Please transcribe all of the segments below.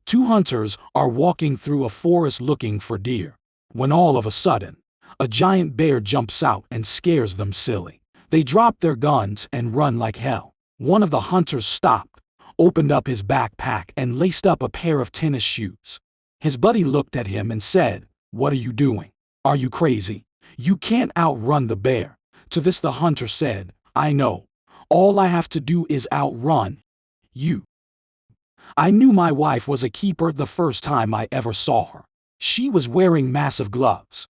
Two hunters are walking through a forest looking for deer, when all of a sudden, a giant bear jumps out and scares them silly. They drop their guns and run like hell. One of the hunters stopped, opened up his backpack and laced up a pair of tennis shoes. His buddy looked at him and said, "What are you doing? Are you crazy? You can't outrun the bear." To this the hunter said, "I know. All I have to do is outrun you." I knew my wife was a keeper the first time I ever saw her. She was wearing massive gloves.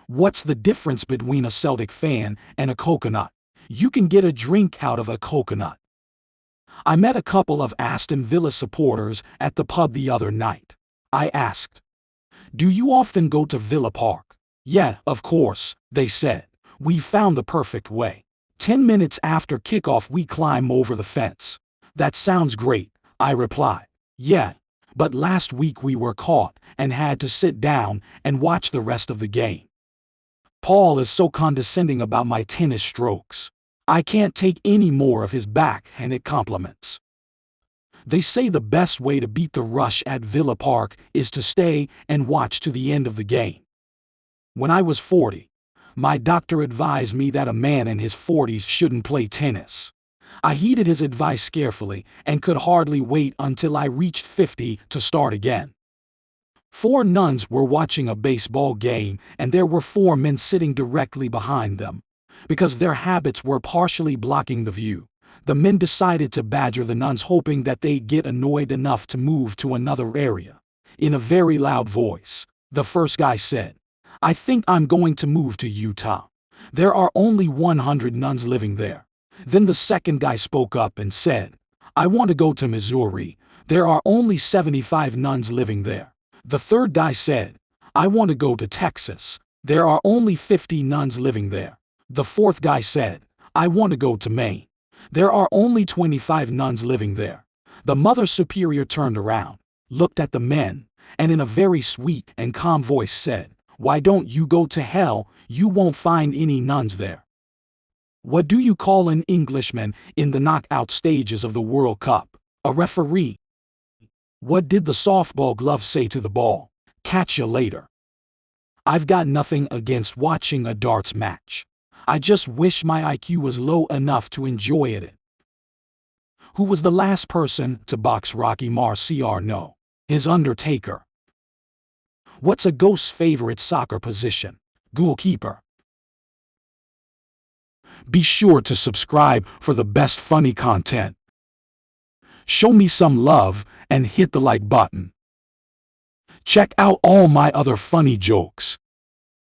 What's the difference between a Celtic fan and a coconut? You can get a drink out of a coconut. I met a couple of Aston Villa supporters at the pub the other night. I asked, "Do you often go to Villa Park?" "Yeah, of course," they said. "We found the perfect way. 10 minutes after kickoff we climb over the fence." "That sounds great," I replied. "Yeah, but last week we were caught and had to sit down and watch the rest of the game." Paul is so condescending about my tennis strokes. I can't take any more of his backhanded compliments. They say the best way to beat the rush at Villa Park is to stay and watch to the end of the game. When I was 40, my doctor advised me that a man in his 40s shouldn't play tennis. I heeded his advice carefully and could hardly wait until I reached 50 to start again. 4 nuns were watching a baseball game and there were 4 men sitting directly behind them. Because their habits were partially blocking the view, the men decided to badger the nuns, hoping that they'd get annoyed enough to move to another area. In a very loud voice, the first guy said, "I think I'm going to move to Utah. There are only 100 nuns living there." Then the second guy spoke up and said, "I want to go to Missouri. There are only 75 nuns living there." The third guy said, "I want to go to Texas. There are only 50 nuns living there." The fourth guy said, "I want to go to Maine. There are only 25 nuns living there." The Mother Superior turned around, looked at the men, and in a very sweet and calm voice said, "Why don't you go to hell? You won't find any nuns there." What do you call an Englishman in the knockout stages of the World Cup? A referee. What did the softball glove say to the ball? "Catch you later." I've got nothing against watching a darts match. I just wish my IQ was low enough to enjoy it. Who was the last person to box Rocky Marciano? His Undertaker. What's a ghost's favorite soccer position? Goalkeeper. Be sure to subscribe for the best funny content. Show me some love and hit the like button. Check out all my other funny jokes.